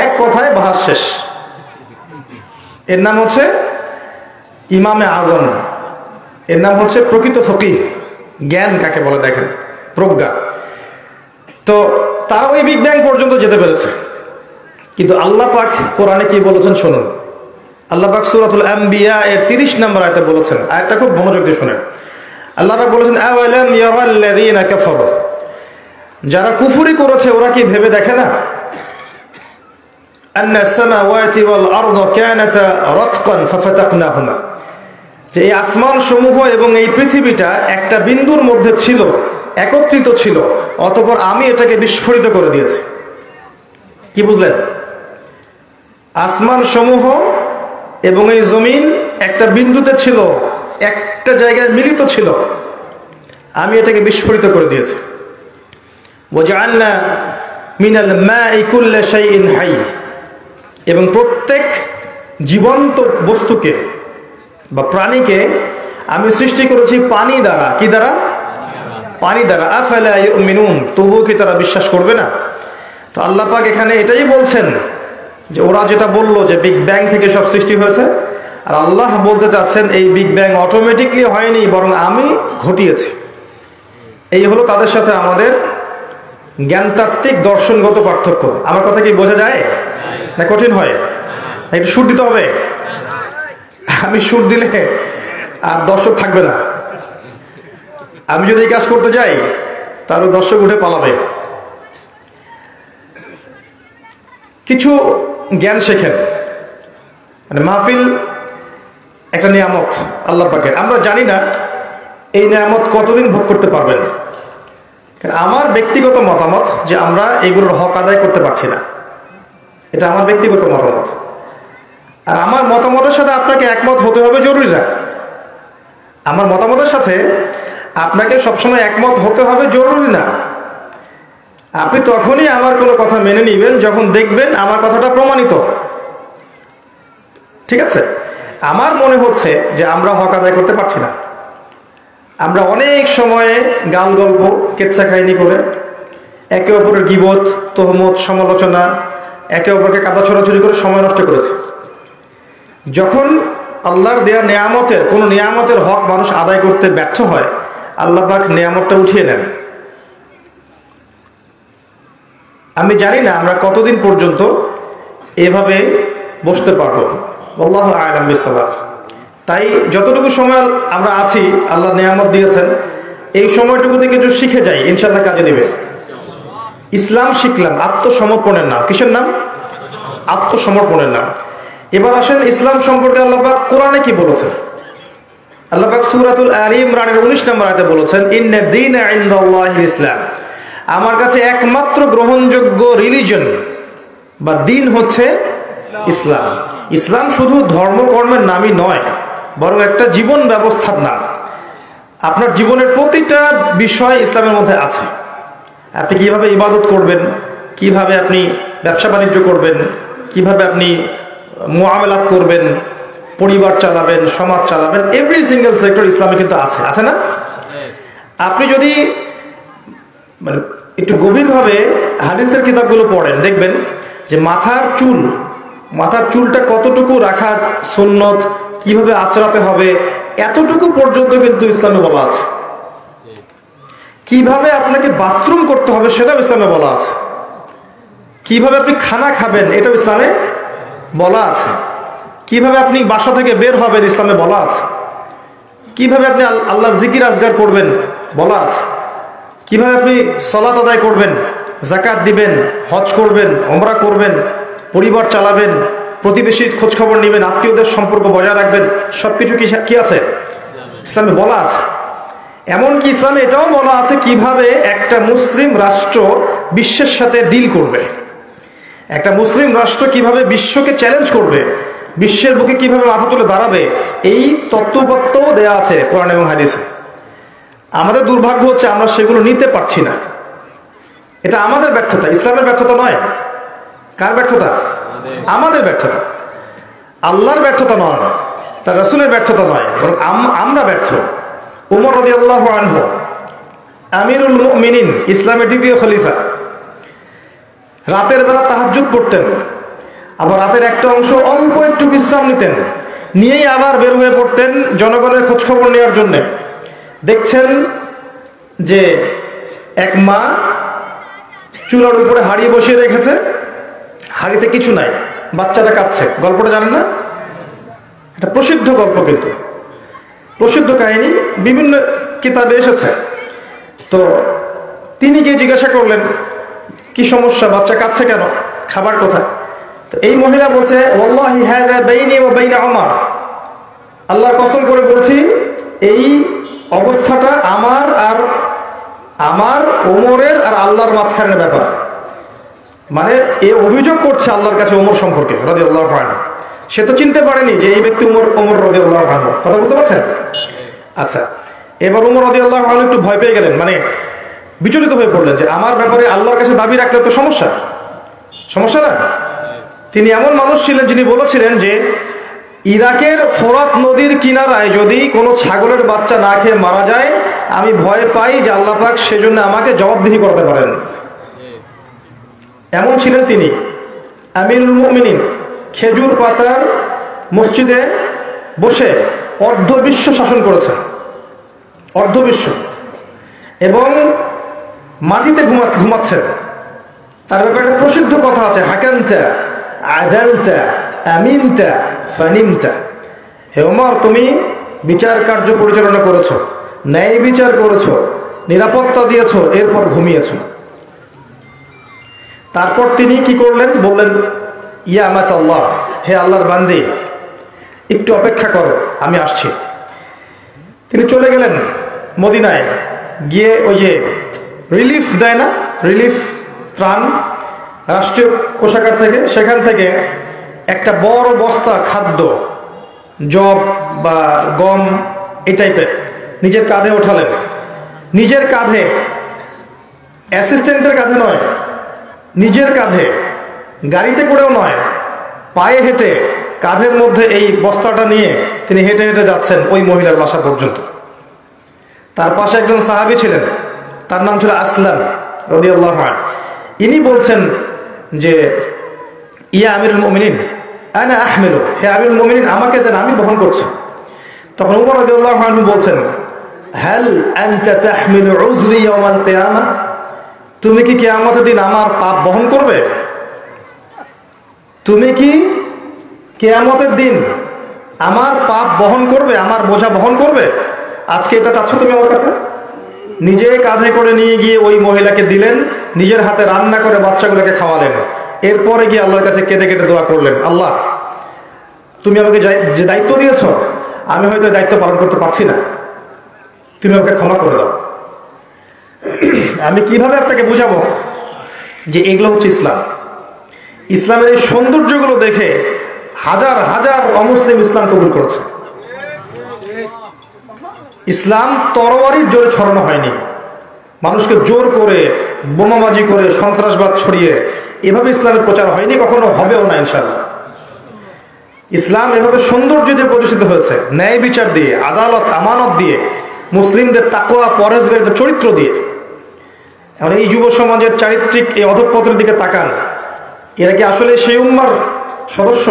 এক কথায় বাহাস শেষ। এর নাম হচ্ছে ইমামে আজম, এর নাম হচ্ছে প্রকৃত ফকিহ। জ্ঞান কাকে বলে দেখেন, প্রজ্ঞা। তো তারা ওই বিগ ব্যাং পর্যন্ত যেতে পেরেছে, কিন্তু আল্লাহ পাক কোরআনে কি বলেছেন শুনুন। আল্লাহ পাক সূরাতুল আম্বিয়া এর 30 নম্বর আয়াতে বলেছেন, আয়াতটা খুব মনোযোগ দিয়ে শুনেন। আল্লাহ পাক বলেছেন, আওয়ালাম ইয়ারাল্লাযীনা কাফারু, যারা কুফরি করেছে ওরা কি ভেবে দেখে না, আন্না সামাওয়াতি ওয়াল আরদা কানাতা রাতকান ফাফাতাকনাহুমা, যে এই আসমান সমূহ এবং এই পৃথিবীটা একটা বিন্দুর মধ্যে ছিল, একত্রিত ছিল, অতঃপর আমি এটাকে বিস্ফোরিত করে দিয়েছি। কি বুঝলেন? আসমান সমূহ এবং এই জমিন একটা বিন্দুতে ছিল, একটা জায়গায় মিলিত ছিল, আমি এটাকে বিস্ফোরিত করে দিয়েছি। ওয়াজআলনা মিনাল মাই কুল্লা শাইইন হাই, এবং প্রত্যেক জীবন্ত বস্তুকে বা প্রাণীকে আমি সৃষ্টি করেছি পানি দ্বারা। কি দ্বারা? পানি দ্বারা। আফালা ইউমিনুন, তবুও কি তারা বিশ্বাস করবে না? তো আল্লাহ পাক এখানে এটাই বলছেন যে ওরা যেটা বললো যে বিগ ব্যাং থেকে সব সৃষ্টি হয়েছে, আর আল্লাহ বলতে চাচ্ছেন এই বিগ ব্যাং অটোমেটিকলি হয়নি, বরং আমি ঘটিয়েছি। এই হলো তাদের সাথে আমাদের জ্ঞানতাত্ত্বিক দর্শনগত পার্থক্য। আমার কথা কি বোঝা যায় না কঠিন হয়? একটু সুর দিতে হবে। আমি সুর দিলে আর দর্শক থাকবে না। আমি যদি এই কাজ করতে যাই তাহলে দর্শক উঠে পালাবে। কিছু জ্ঞান শেখেন, মানে মাহফিল একটা নিয়ামত আল্লাহ পাকের। আমরা জানি না এই নিয়ামত কতদিন ভোগ করতে পারবেন। আমার ব্যক্তিগত মতামত যে আমরা এগুলোর হক আদায় করতে পারছি না, এটা আমার ব্যক্তিগত মতামত। আর আমার মতামতের সাথে আপনাকে একমত হতে হবে জরুরি না। আমার মতামতের সাথে আপনাকে সবসময় একমত হতে হবে জরুরি না। আপনি তখনই আমার কোনো কথা মেনে নেবেন যখন দেখবেন আমার কথাটা প্রমাণিত। ঠিক আছে? আমার মনে হচ্ছে যে আমরা হক আদায় করতে পারছি না। আমরা অনেক সময়ে গাল গল্প কেচ্ছা কাহিনী করে একে অপরের গীবত, তহমত, সমালোচনা, একে অপরকে কাদা ছড়াছড়ি করে সময় নষ্ট করেছে। যখন আল্লাহর দেয়া নেয়ামতের কোন নেয়ামতের হক মানুষ আদায় করতে ব্যর্থ হয়, আল্লাহ পাক নেয়ামতটা উঠিয়ে নেন। আমি জানি না আমরা কতদিন পর্যন্ত এভাবে বসতে পারবো, আল্লাহু আ'লাম বিসসাওয়াব। তাই যতটুকু সময় আমরা আছি, আল্লাহ নেয়ামত দিয়েছেন, এই সময়টুকুতে কিছু শিখে যাই, ইনশাআল্লাহ কাজে দিবে। ইসলাম শিখলাম আত্মসমর্পণের নাম। কিসের নাম? আত্মসমর্পণের নাম। এবার আসেন ইসলাম সম্পর্কে আল্লাহ পাক কোরআনে কি বলেছেন। আল্লাহ পাক সূরাতুল আলী ইমরানের 19 নম্বর আয়াতে বলেছেন, ইন্না দীনা ইনদাল্লাহিল ইসলাম। আমার কাছে একমাত্র গ্রহণযোগ্য রিলিজন বা দিন হচ্ছে ইসলাম। ইসলাম শুধু ধর্মকর্মের নামই নয়, বরং একটা জীবন ব্যবস্থার নাম। আপনার জীবনের প্রতিটা বিষয় ইসলামের মধ্যে আছে। আপনি কিভাবে ইবাদত করবেন, কিভাবে আপনি ব্যবসা বাণিজ্য করবেন, কিভাবে আপনি মুআমালাত করবেন, পরিবার চালাবেন, সমাজ চালাবেন, এভরি সিঙ্গেল সেক্টর ইসলামে কিন্তু আছে, আছে না? আপনি যদি মানে একটু গভীরভাবে হাদিসের কিতাবগুলো পড়েন, দেখবেন যে মাথার চুলটা কতটুকু রাখা সুন্নত, কিভাবে আচরাতে হবে, এতটুকু পর্যন্ত কিন্তু ইসলামে বলা আছে। কিভাবে আপনাকে বাথরুম করতে হবে সেটাও ইসলামে বলা আছে। কিভাবে আপনি খানা খাবেন এটাও ইসলামে বলা আছে। কিভাবে আপনি বাসা থেকে বের হবেন ইসলামে বলা আছে। কিভাবে আপনি আল্লাহর জিকির আজগার করবেন বলা আছে। কিভাবে আপনি সালাত আদায় করবেন, যাকাত দিবেন, হজ করবেন, উমরা করবেন, পরিবার চালাবেন, প্রতিবেশীর খোঁজ খবর নেবেন, আত্মীয়দের সম্পর্ক বজায় রাখবেন, সবকিছু কি আছে? ইসলামে বলা আছে। এমনকি ইসলামে এটাও বলা আছে কিভাবে একটা মুসলিম রাষ্ট্র বিশ্বের সাথে ডিল করবে, একটা মুসলিম রাষ্ট্র কিভাবে বিশ্বকে চ্যালেঞ্জ করবে, বিশ্বের বুকে কিভাবে মাথা তুলে দাঁড়াবে, এই তত্ত্বপত্রও দেয়া আছে কোরআন এবং হাদিসে। আমাদের দুর্ভাগ্য হচ্ছে আমরা সেগুলো নিতে পারছি না। এটা আমাদের ব্যর্থতা, ইসলামের ব্যর্থতা নয়। কার ব্যর্থতা? আমাদের ব্যর্থতা। আল্লাহর ব্যর্থতা নয়, তার রাসূলের ব্যর্থতা নয়, বরং আমরা ব্যর্থ। উমর রাদিয়াল্লাহু আনহু আমিরুল মুমিনিন, ইসলামের দ্বিতীয় খলিফা, রাতের বেলা তাহাজ্জুদ পড়তেন, আবার রাতের একটা অংশ অল্প একটু বিশ্রাম নিতেন, নিয়েই আবার বের হয়ে পড়তেন জনগণের খোঁজ খবর নেওয়ার জন্য। দেখছেন যে এক মা চুলার উপরে হাঁড়ি বসিয়ে রেখেছে, হাঁড়িতে কিছু নাই, বাচ্চাটা কাঁদছে। গল্পটা জানেন না? এটা প্রসিদ্ধ গল্প, কিন্তু প্রসিদ্ধ কাহিনী, বিভিন্ন কিতাবে এসেছে। তো তিনি গিয়ে জিজ্ঞাসা করলেন, কি সমস্যা, বাচ্চা কাঁদছে কেন, খাবার কোথায়? তো এই মহিলা বলছে, ওয়াল্লাহি হাযা বাইনি ওয়া বাইনা উমর, আল্লাহর কসম করে বলছি এই অবস্থাটা আমার ওমরের আর আল্লাহর মাঝখানের ব্যাপার। মানে এ অভিযোগ করছে আল্লাহর কাছে ওমর সম্পর্কে রাদিয়াল্লাহু আনহু। সে তো চিনতে পারেনি যে এই ব্যক্তি ওমর রাদিয়াল্লাহু আনহু। কথা বুঝতে পারছেন? আচ্ছা, এবার ওমর রাদিয়াল্লাহু আনহু একটু ভয় পেয়ে গেলেন, মানে বিচলিত হয়ে পড়লেন যে আমার ব্যাপারে আল্লাহর কাছে দাবি রাখলে তো সমস্যা না। তিনি এমন মানুষ ছিলেন যিনি বলেছিলেন যে ইরাকের ফোরাত নদীর কিনারায় যদি কোনো ছাগলের বাচ্চা না খেয়ে মারা যায়, আমি ভয় পাই যে আল্লাহ পাক সেজন্য আমাকে জবাবদিহি করতে পারেন। এমন ছিলেন তিনি, আমিরুল মুমিনিন। খেজুর পাতার মসজিদে বসে অর্ধ বিশ্ব শাসন করেছেন, অর্ধ বিশ্ব, এবং মাটিতে ঘুমাচ্ছেন। তার ব্যাপারে প্রসিদ্ধ কথা আছে, হাকামতা আদালতা আমিনতা ফানিমতা। হে ওমর, তুমি বিচার কার্য পরিচালনা করেছো, ন্যায় বিচার করেছো, নিরাপত্তা দিয়েছো, এরপর ঘুমিয়েছো। তারপর তিনি কি করলেন? বললেন, ইয়া আমাতাল্লাহ, হে আল্লাহর বান্দি, একটু অপেক্ষা করো, আমি আসছি। তিনি চলে গেলেন মদিনায়, গিয়ে ওই যে রিলিফ দেয় না, রিলিফ ত্রাণ রাষ্ট্রীয় কোষাগার থেকে, সেখান থেকে একটা বড় বস্তা খাদ্য, জব বা গম এই টাইপের নিজের কাঁধে ওঠালেন। নিজের কাঁধে, অ্যাসিস্ট্যান্টের কাঁধে নয়, নিজের কাঁধে, গাড়িতে করেও নয়, পায়ে হেঁটে কাঁধের মধ্যে এই বস্তাটা নিয়ে তিনি হেঁটে হেঁটে যাচ্ছেন ওই মহিলার বাসা পর্যন্ত। তার পাশে একজন সাহাবী ছিলেন, তার নাম ছিল আসলাম রাদিয়াল্লাহু আনহু। ইনি বলছেন যে ইয়া আমিরুল মুমিনিন আনা আহমিলু, হে আমিরুল মুমিনিন আমাকে দেন, আমি বহন করছি। তখন ওমর রাদিয়াল্লাহু আনহু বলছেন হাল আনতা তাহমিলু উযরি ইয়াওমাল কিয়ামাহ, তুমি কি কিয়ামতের দিন আমার পাপ বহন করবে? তুমি কি কিয়ামতের দিন আমার পাপ বহন করবে, আমার বোঝা বহন করবে? আজকে এটা চাচ্ছ তুমি আমার কাছে? নিজে কাঁধে করে নিয়ে গিয়ে ওই মহিলাকে দিলেন, নিজের হাতে রান্না করে বাচ্চাগুলোকে খাওয়ালেন, এরপরে গিয়ে আল্লাহর কাছে কেঁদে কেটে দোয়া করলেন, আল্লাহ তুমি আমাকে যে দায়িত্ব দিয়েছ, আমি হয়তো দায়িত্ব পালন করতে পারছি না, তুমি আমাকে ক্ষমা করে দাও। আমি কিভাবে আপনাকে বুঝাবো যে এগুলো হচ্ছে ইসলাম? ইসলামের এই সৌন্দর্যগুলো দেখে হাজার হাজার অমুসলিম ইসলাম কবুল করেছে। ইসলাম তরবারির জোরে ছড়ানো হয়নি, মানুষকে জোর করে বোমাবাজি করে সন্ত্রাসবাদ ছড়িয়ে এভাবে ইসলামের প্রচার হয়নি, কখনো হবেও না ইনশাআল্লাহ। ইসলাম এভাবে সৌন্দর্য দিয়ে প্রতিষ্ঠিত হয়েছে, ন্যায় বিচার দিয়ে, আদালত আমানত দিয়ে, মুসলিমদের তাকওয়া পরেজগারিতার চরিত্র দিয়ে। এখন এই যুব সমাজের চারিত্রিক এই অধঃপতনের দিকে তাকান, এরা কি আসলে সেই উম্মার সদস্য?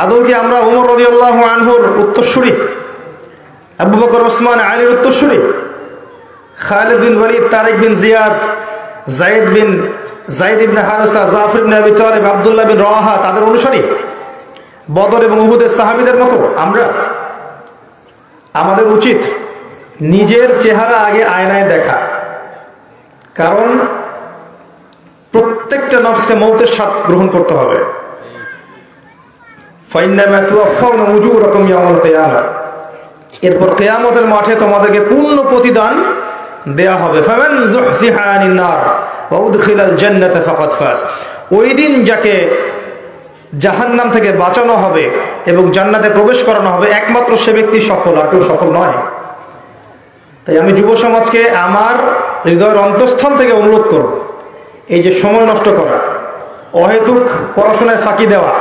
আদৌ কি আমরা ওমর রাদিয়াল্লাহু আনহুর উত্তরসূরি, আবু বকর ওসমান আলীর উত্তরসূরি, খালিদ বিন ওয়ালিদ, তারিক বিন জিয়াদ, যায়েদ ইবনে হারেসা, জাফর ইবনে আবি তালিব, আব্দুল্লাহ বিন রওয়াহা তাদের অনুসারী, বদর এবং উহুদের সাহাবীদের মতো আমরা? আমাদের উচিত নিজের চেহারা আগে আয়নায় দেখা, কারণ প্রত্যেকটা নফসকে মৌতের স্বাদ গ্রহণ করতে হবে। ফাইন্নামা তুওয়াফাউনা উজুরাকুম ইয়াওমাল কিয়ামাহ, এরপর কিয়ামতের মাঠে তোমাদেরকে পূর্ণ প্রতিদান দেয়া হবে। ফামান যুহজিহা আনিন নার ওয়া উদখিলাল জান্নাতা ফাকাদ ফাজ, ওই দিন যাকে জাহান্নাম থেকে বাঁচানো হবে এবং জান্নাতে প্রবেশ করানো হবে, একমাত্র সে ব্যক্তি সফল, আর কেউ সফল নয়। তাই আমি যুব সমাজকে আমার হৃদয়ের অন্তঃস্থল থেকে অনুরোধ করব, এই যে সময় নষ্ট করা, অহেতুক পড়াশোনায় ফাঁকি দেওয়া,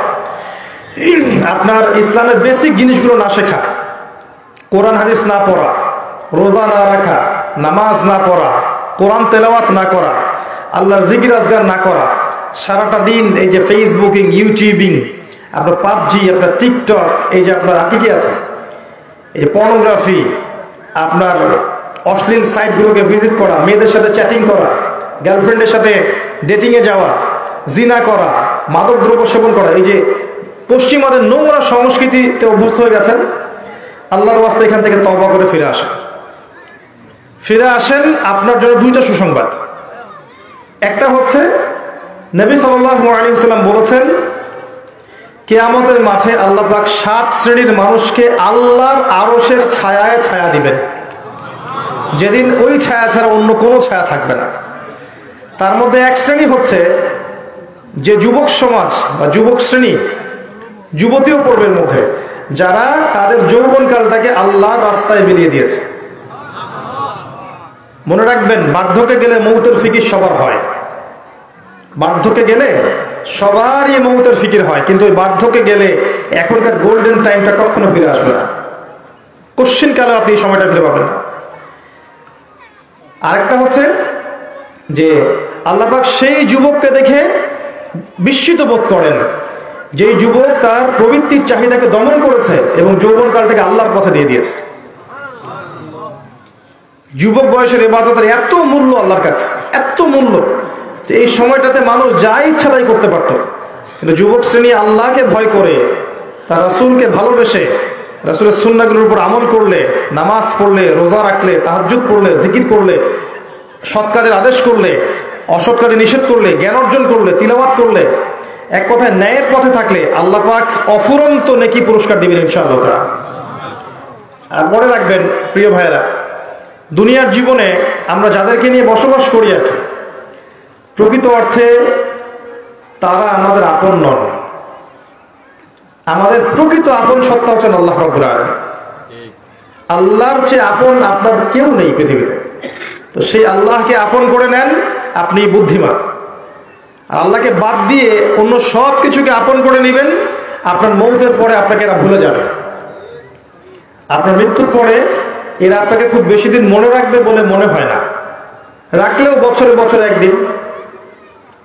আপনার ইসলামের বেসিক জিনিসগুলো না শেখা, কোরআন হাদিস না পড়া, রোজা না রাখা, নামাজ না পড়া, কোরআন তেলাওয়াত না করা, আল্লাহর জিকির আজগার না করা, সারাটা দিন এই যে ফেসবুকিং, ইউটিউবিং, আপনার পাবজি, আপনার টিকটক, এই যে আপনার কি আছে, এই পর্নোগ্রাফি, আপনার অশ্লীল সাইটগুলোকে ভিজিট করা, মেয়েদের সাথে চ্যাটিং করা, গার্লফ্রেন্ডের সাথে ডেটিংয়ে যাওয়া, জিনা করা, মাদক দ্রব্য সেবন করা, এই যে পশ্চিমাদের নোংরা সংস্কৃতিতে অভ্যস্ত হয়ে গেছেন, আল্লাহর ওয়াস্তে এখান থেকে তওবা করে ফিরে আসেন। ফিরে আসেন, আপনার জন্য দুইটা সুসংবাদ। একটা হচ্ছে নবী সাল্লাল্লাহু আলাইহি ওয়াসাল্লাম বলেছেন, কিয়ামতের মাঠে আল্লাহ পাক 7 শ্রেণীর মানুষকে আল্লাহর আরশের ছায়ায় ছায়া দিবেন, যেদিন ওই ছায়া ছাড়া অন্য কোনো ছায়া থাকবে না। তার মধ্যে এক শ্রেণী হচ্ছে যে যুবক সমাজ বা যুবক শ্রেণী, যুবতীও পর্বের মধ্যে, যারা তাদের যৌবনকালটাকে আল্লাহর রাস্তায় বিলিয়ে দিয়েছে। মনে রাখবেন, বার্ধক্যে গেলে মৌতের ফিকির সবার হয়, বার্ধক্যে গেলে সবারই মৌতের ফিকির হয়, কিন্তু ওই বার্ধক্যে গেলে এখনকার গোল্ডেন টাইমটা কখনো ফিরে আসবে না, কোশ্চিন কালে আপনি এই সময়টা ফিরে পাবেন না। আরেকটা হচ্ছে যে আল্লাহ পাক সেই যুবককে দেখে বিস্মিত বোধ করেন, যেই যুবক তার প্রবৃত্তির চাহিদাকে দমন করেছে এবং যৌবনকালটাকে আল্লাহর পথে দিয়ে দিয়েছে। যুবক বয়সের ইবাদতের এত মূল্য আল্লাহর কাছে, এত মূল্য যে এই সময়টাতে মানুষ যা ইচ্ছা তাই করতে পারত, কিন্তু যুবক শ্রেণী আল্লাহকে ভয় করে, তার রাসূলকে ভালোবেসে, রাসূলের সুন্নাহগুলোর উপর আমল করলে, নামাজ পড়লে, রোজা রাখলে, তাহাজ্জুদ পড়লে, জিকির করলে, সৎ কাজের আদেশ করলে, অসৎ কাজে নিষেধ করলে, জ্ঞান অর্জন করলে, তিলাওয়াত করলে, এক কথায় ন্যায়ের পথে থাকলে আল্লাহ পাক অফুরন্ত নেকি পুরস্কার দিবেন ইনশাআল্লাহ। আর মনে রাখবেন প্রিয় ভাইয়েরা, দুনিয়ার জীবনে আমরা যাদেরকে নিয়ে বসবাস করি আর কি, প্রকৃত অর্থে তারা আমাদের আপন নন। আমাদের প্রকৃত আপন সত্তা হচ্ছেন আল্লাহ রাব্বুল আলামিন। আল্লাহর চেয়ে আপন আপনার কেউ নেই পৃথিবীতে। তো সেই আল্লাহকে আপন করে নেন, আপনি বুদ্ধিমান। আর আল্লাহকে বাদ দিয়ে অন্য সব কিছুকে আপন করে নেবেন, আপনার মৌতের পরে আপনাকে এরা ভুলে যাবে। আপনার মৃত্যুর পরে এরা আপনাকে খুব বেশি দিন মনে রাখবে বলে মনে হয় না, রাখলেও বছরে বছরে একদিন।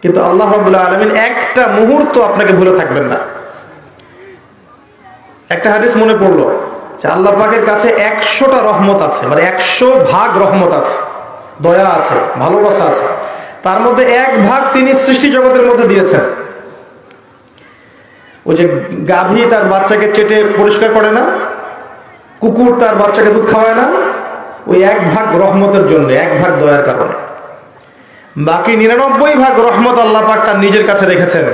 কিন্তু আল্লাহ রাব্বুল আলামিন একটা মুহূর্ত আপনাকে ভুলে থাকবেন না। একটা হাদিস মনে পড়লো যে আল্লাহ পাকের কাছে 100টা রহমত আছে, মানে 100 ভাগ রহমত আছে, দয়া আছে, ভালোবাসা আছে। তার মধ্যে 1 ভাগ তিনি সৃষ্টি জগতের মধ্যে দিয়েছেন। ওই যে গাভী তার বাচ্চাকে চেটে পরিষ্কার করে না, কুকুর তার বাচ্চাকে দুধ খাওয়ায় না, ওই 1 ভাগ রহমতের জন্য, 1 ভাগ দয়ার কারণে। বাকি 99 ভাগ রহমত আল্লাহ পাক তার নিজের কাছে রেখেছেন,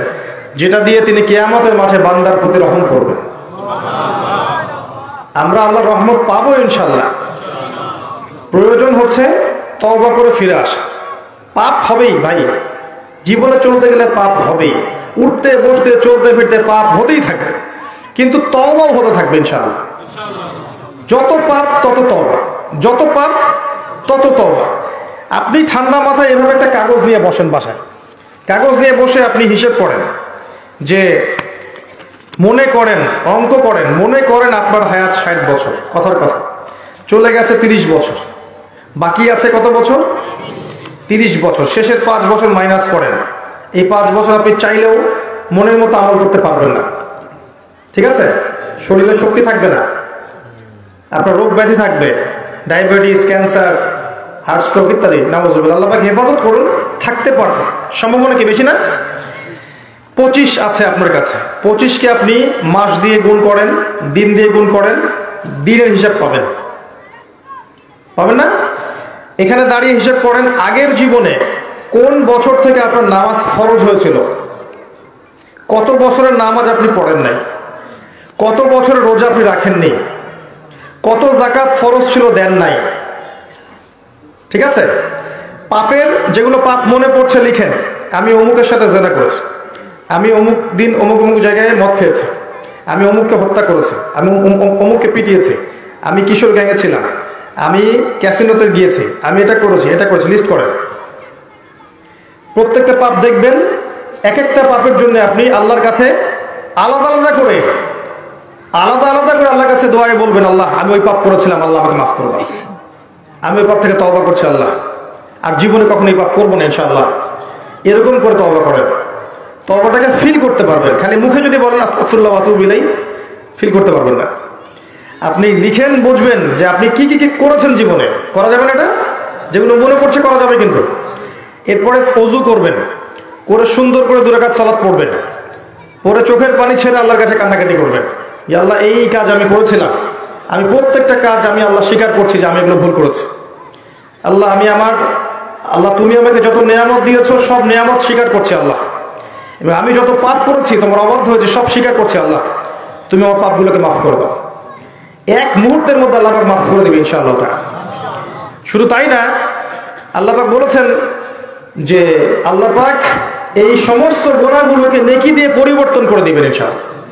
যেটা দিয়ে তিনি কিয়ামতের মাঠে বান্দার প্রতি রহম করবেন। আমরা আল্লাহর রহমত পাবো ইনশাআল্লাহ। প্রয়োজন হচ্ছে তওবা করে ফিরে আসা। পাপ হবেই ভাই, জীবনে চলতে গেলে পাপ হবেই, উঠতে বসতে চলতে ফিরতে পাপ হতেই থাকবে, কিন্তু তওবাও হতে থাকবে ইনশাআল্লাহ। যত পাপ তত তওবা, যত পাপ তত তওবা। আপনি ঠান্ডা মাথায় এভাবে একটা কাগজ নিয়ে বসেন বাসায়, কাগজ নিয়ে বসে আপনি হিসেব করেন যে মনে করেন, অঙ্ক করেন, মনে করেন আপনার হায়াত 60 বছর, কথার কথা চলে গেছে 30 বছর, বাকি আছে কত বছর? 30 বছর। শেষের 5 বছর মাইনাস করেন। এই 5 বছর আপনি চাইলেও মনের মতো আমল করতে পারবেন না, ঠিক আছে? শরীরে শক্তি থাকবে না, আপনার রোগ ব্যাধি থাকবে, ডায়াবেটিস, ক্যান্সার, হার্ট স্ট্রোক ইত্যাদি। নাউজুবিল্লাহ, আল্লাহ পাক হেফাজত করুন। থাকতে পারেন, সম্ভাবনা কি বেশি না? 25 আছে আপনার কাছে, 25কে আপনি মাস দিয়ে গুণ করেন, দিন দিয়ে গুণ করেন, দিনের হিসাব পাবেন, পাবেন না? এখানে দাঁড়িয়ে হিসাব করেন আগের জীবনে কোন বছর থেকে আপনার নামাজ ফরজ হয়েছিল, কত বছরের নামাজ আপনি পড়েন নাই, কত বছরের রোজা আপনি রাখেননি, কত যাকাত ফরজ ছিল দেন নাই, ঠিক আছে? পাপের যেগুলো পাপ মনে পড়ছে লিখেন। আমি অমুকের সাথে জেনা করেছি, আমি অমুক দিন অমুক অমুক জায়গায় মদ খেয়েছি, আমি অমুককে হত্যা করেছি, আমি অমুককে পিটিয়েছি, আমি কিশোর গ্যাংয়ে ছিলাম, আমি ক্যাসিনোতে গিয়েছি, আমি এটা করেছি, এটা করেছি, লিস্ট করেন। প্রত্যেকটা পাপ দেখবেন, এক একটা পাপের জন্য আপনি আল্লাহর কাছে আলাদা আলাদা করে আল্লাহর কাছে দোয়ায় বলবেন, আল্লাহ আমি ওই পাপ করেছিলাম, আল্লাহ আমাকে মাফ করবেন, আমি ওই পাপ থেকে তওবা করছি আল্লাহ, আর জীবনে কখনো এই পাপ করবো না ইনশাআল্লাহ। এরকম করে তওবা করেন, তওবাটাকে ফিল করতে পারবেন। খালি মুখে যদি বলেন আস্তাগফিরুল্লাহ ওয়া আতুবু ইলাইহি, ফিল করতে পারবেন না। আপনি লিখেন, বুঝবেন যে আপনি কি কি করেছেন জীবনে। করা যাবে না এটা, যেগুলো মনে পড়ছে করা যাবে কিন্তু। এরপরে ওযু করবেন, করে সুন্দর করে 2 রাকাত সালাত পড়বেন, পরে চোখের পানি ছেড়ে আল্লাহর কাছে কান্নাকাটি করবেন, যে আল্লাহ এই কাজ আমি করেছিলাম, আমি প্রত্যেকটা কাজ আমি আল্লাহ স্বীকার করছি যে আমি এগুলো ভুল করেছি। আল্লাহ তুমি আমাকে যত নেয়ামত দিয়েছো সব নেয়ামত স্বীকার করছি আল্লাহ, এবং আমি যত পাপ করেছি তোমার অবাধ্য হয়েছে সব স্বীকার করছি আল্লাহ, তুমি আমার পাপগুলোকে মাফ করে দাও। এক মুহূর্তের মধ্যে আল্লাহ পাক মাফ করে দেবে ইনশাআল্লাহ তাআলা। শুধু তাই না, আল্লাহ পাক বলেছেন যে আল্লাহ পাক এই সমস্ত গুনাহগুলোকে নেকি দিয়ে পরিবর্তন করে দিবেন ইনশাআল্লাহ।